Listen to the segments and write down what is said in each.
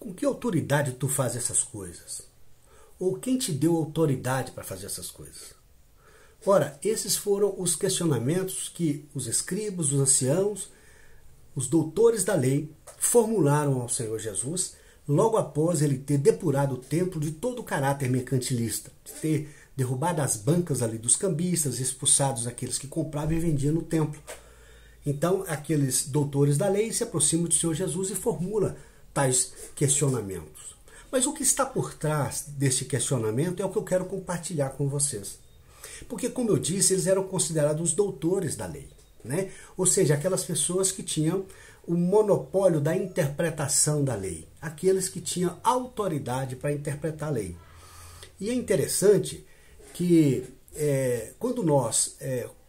com que autoridade tu faz essas coisas? Ou quem te deu autoridade para fazer essas coisas? Ora, esses foram os questionamentos que os escribas, os anciãos, os doutores da lei formularam ao Senhor Jesus logo após ele ter depurado o templo de todo o caráter mercantilista, de ter derrubado as bancas ali dos cambistas, expulsados aqueles que compravam e vendiam no templo. Então, aqueles doutores da lei se aproximam do Senhor Jesus e formulam tais questionamentos. Mas o que está por trás desse questionamento é o que eu quero compartilhar com vocês. Porque, como eu disse, eles eram considerados os doutores da lei, né? Ou seja, aquelas pessoas que tinham o monopólio da interpretação da lei, aqueles que tinham autoridade para interpretar a lei. E é interessante que quando nós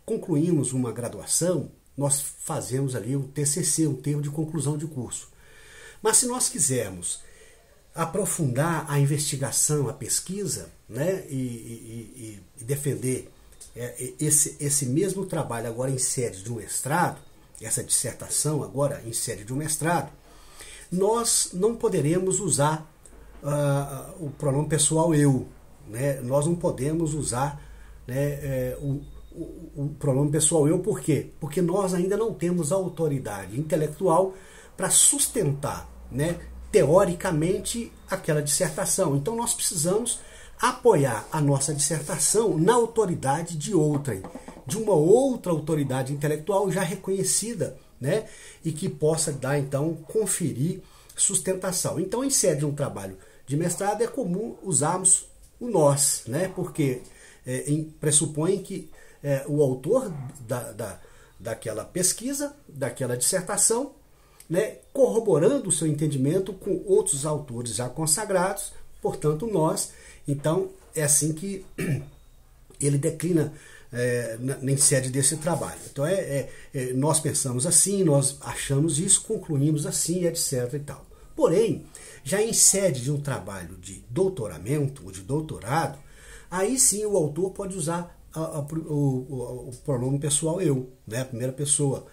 concluímos uma graduação, nós fazemos ali o TCC, um termo de conclusão de curso. Mas se nós quisermos aprofundar a investigação, a pesquisa, né, e defender esse mesmo trabalho agora em sede de um mestrado, essa dissertação agora em sede de um mestrado, nós não poderemos usar o pronome pessoal eu, né? Nós não podemos usar, né, o pronome pessoal eu, por quê? Porque nós ainda não temos autoridade intelectual para sustentar, né, teoricamente aquela dissertação. Então nós precisamos apoiar a nossa dissertação na autoridade de outrem, de uma outra autoridade intelectual já reconhecida, né, e que possa dar, então, conferir sustentação. Então, em sede de um trabalho de mestrado, é comum usarmos o nós, né, porque pressupõe que o autor daquela pesquisa, daquela dissertação, né, corroborando o seu entendimento com outros autores já consagrados, portanto, nós. Então, é assim que ele declina em sede desse trabalho. Então, nós pensamos assim, nós achamos isso, concluímos assim, etc. e tal. Porém, já em sede de um trabalho de doutoramento ou de doutorado, aí sim o autor pode usar o pronome pessoal eu, né? A primeira pessoa,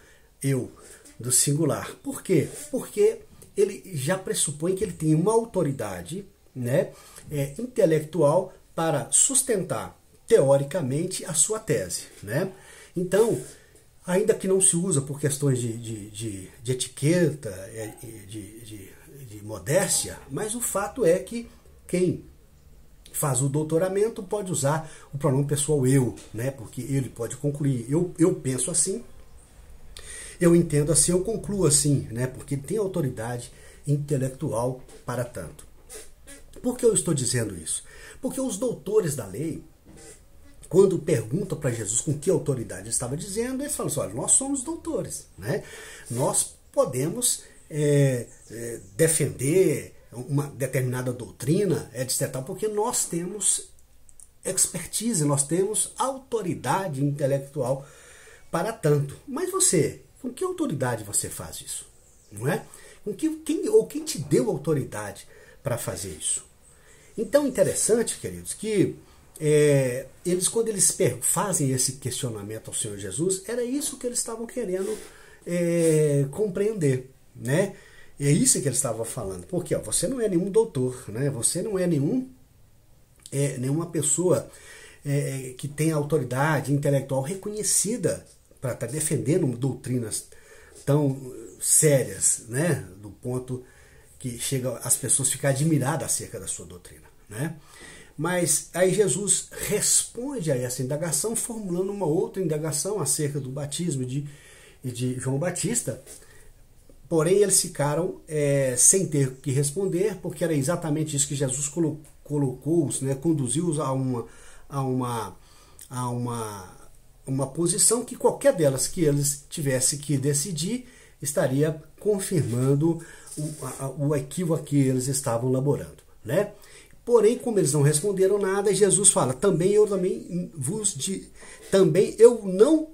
eu, do singular. Por quê? Porque ele já pressupõe que ele tem uma autoridade, né, intelectual para sustentar teoricamente a sua tese, né? Então, ainda que não se usa por questões de etiqueta, de modéstia, mas o fato é que quem faz o doutoramento pode usar o pronome pessoal eu, né? Porque ele pode concluir, eu penso assim, eu entendo assim, eu concluo assim, né? Porque ele tem autoridade intelectual para tanto. Por que eu estou dizendo isso? Porque os doutores da lei, quando perguntam para Jesus com que autoridade ele estava dizendo, eles falam assim, olha, nós somos doutores, né? Nós podemos defender uma determinada doutrina, etc., porque nós temos expertise, nós temos autoridade intelectual para tanto. Mas você, com que autoridade você faz isso? Não é? Quem te deu autoridade para fazer isso? Então, interessante, queridos, que eles, quando eles fazem esse questionamento ao Senhor Jesus, era isso que eles estavam querendo compreender, né? É isso que eles estavam falando. Porque você não é nenhum doutor, né? Você não é nenhuma pessoa que tem autoridade intelectual reconhecida para estar defendendo doutrinas tão sérias, né? Do ponto que chega as pessoas a ficar admiradas acerca da sua doutrina, né? Mas aí Jesus responde a essa indagação formulando uma outra indagação acerca do batismo de João Batista. Porém, eles ficaram sem ter o que responder, porque era exatamente isso que Jesus colocou-os, né? Conduziu-os a uma posição que qualquer delas que eles tivessem que decidir estaria confirmando o equívoco que eles estavam elaborando, né? Porém, como eles não responderam nada, Jesus fala, também eu não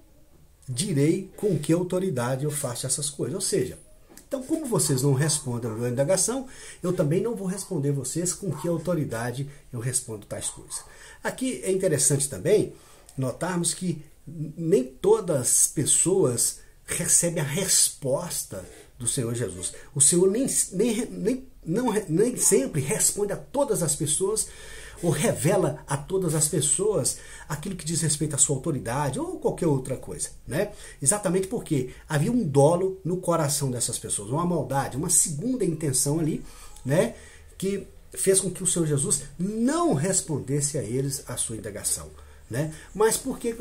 direi com que autoridade eu faço essas coisas. Ou seja, então como vocês não respondem a minha indagação, eu também não vou responder vocês com que autoridade eu respondo tais coisas. Aqui é interessante também notarmos que nem todas as pessoas recebem a resposta do Senhor Jesus. O Senhor nem sempre responde a todas as pessoas ou revela a todas as pessoas aquilo que diz respeito à sua autoridade ou qualquer outra coisa, né? Exatamente porque havia um dolo no coração dessas pessoas, uma maldade, uma segunda intenção ali, né? Que fez com que o Senhor Jesus não respondesse a eles a sua indagação, né? Mas por que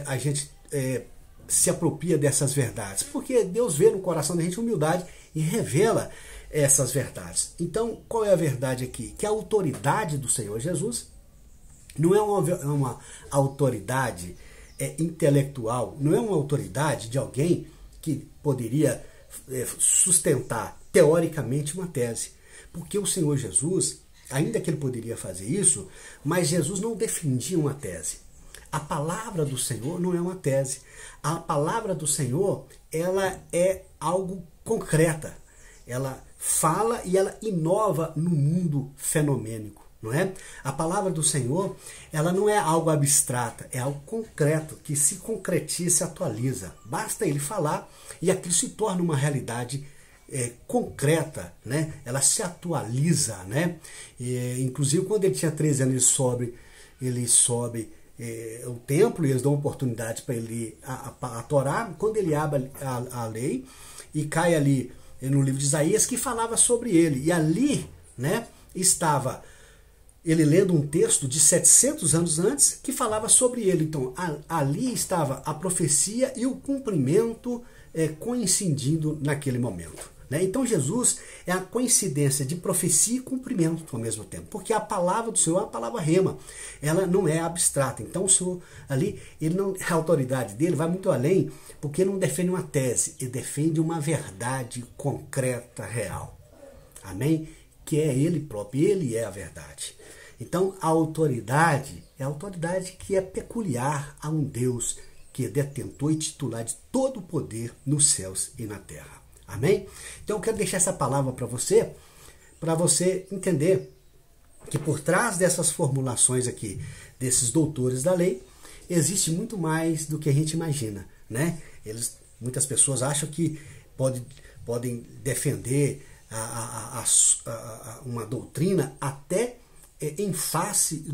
a gente se apropria dessas verdades? Porque Deus vê no coração da gente humildade e revela essas verdades. Então, qual é a verdade aqui? Que a autoridade do Senhor Jesus não é uma autoridade intelectual, não é uma autoridade de alguém que poderia sustentar teoricamente uma tese. Porque o Senhor Jesus, ainda que ele poderia fazer isso, mas Jesus não defendia uma tese. A palavra do Senhor não é uma tese. A palavra do Senhor, ela é algo concreta. Ela fala e ela inova no mundo fenomênico, não é? A palavra do Senhor, ela não é algo abstrata, é algo concreto, que se concretiza, se atualiza. Basta ele falar e aquilo se torna uma realidade concreta, né? Ela se atualiza, né? Inclusive, quando ele tinha 13 anos, ele sobe o templo e eles dão oportunidade para ele ler a Torá. Quando ele abre a lei e cai ali no livro de Isaías, que falava sobre ele. E ali, né, estava ele lendo um texto de 700 anos antes que falava sobre ele. Então, ali estava a profecia e o cumprimento coincidindo naquele momento, né? Então, Jesus é a coincidência de profecia e cumprimento ao mesmo tempo, porque a palavra do Senhor é a palavra rema, ela não é abstrata. Então, o Senhor ali, a autoridade dele vai muito além, porque ele não defende uma tese, ele defende uma verdade concreta, real. Amém? Que é ele próprio, ele é a verdade. Então, a autoridade é a autoridade que é peculiar a um Deus que é detentor e titular de todo o poder nos céus e na terra. Amém? Então, eu quero deixar essa palavra para você entender que por trás dessas formulações aqui, desses doutores da lei, existe muito mais do que a gente imagina, né? Muitas pessoas acham que podem defender uma doutrina até em face,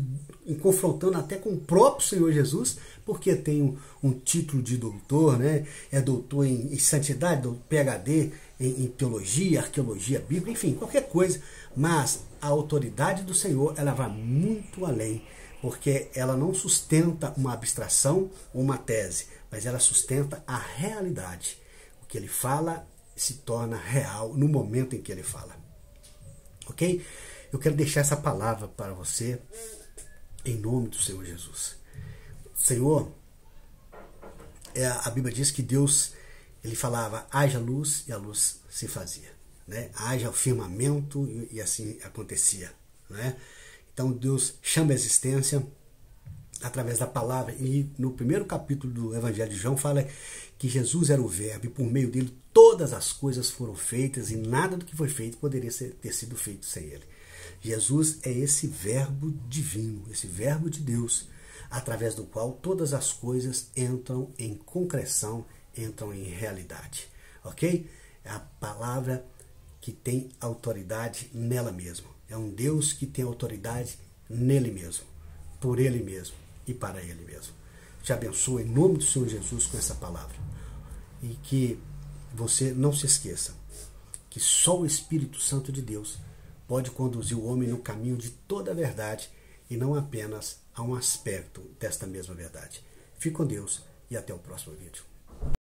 confrontando até com o próprio Senhor Jesus, porque tem um título de doutor, né? É doutor em santidade, PhD em teologia, arqueologia bíblica, enfim, qualquer coisa. Mas a autoridade do Senhor, ela vai muito além, porque ela não sustenta uma abstração ou uma tese, mas ela sustenta a realidade. O que ele fala se torna real no momento em que ele fala. Ok? Eu quero deixar essa palavra para você em nome do Senhor Jesus. Senhor, a Bíblia diz que Deus, ele falava, haja luz, e a luz se fazia, né? Haja o firmamento, e assim acontecia, né? Então Deus chama a existência através da palavra, e no primeiro capítulo do Evangelho de João fala que Jesus era o verbo, e por meio dele todas as coisas foram feitas, e nada do que foi feito poderia ter sido feito sem ele. Jesus é esse verbo divino, esse verbo de Deus, através do qual todas as coisas entram em concreção, entram em realidade. Ok? É a palavra que tem autoridade nela mesma. É um Deus que tem autoridade nele mesmo, por ele mesmo e para ele mesmo. Te abençoe em nome do Senhor Jesus com essa palavra. E que você não se esqueça que só o Espírito Santo de Deus pode conduzir o homem no caminho de toda a verdade e não apenas a um aspecto desta mesma verdade. Fique com Deus e até o próximo vídeo.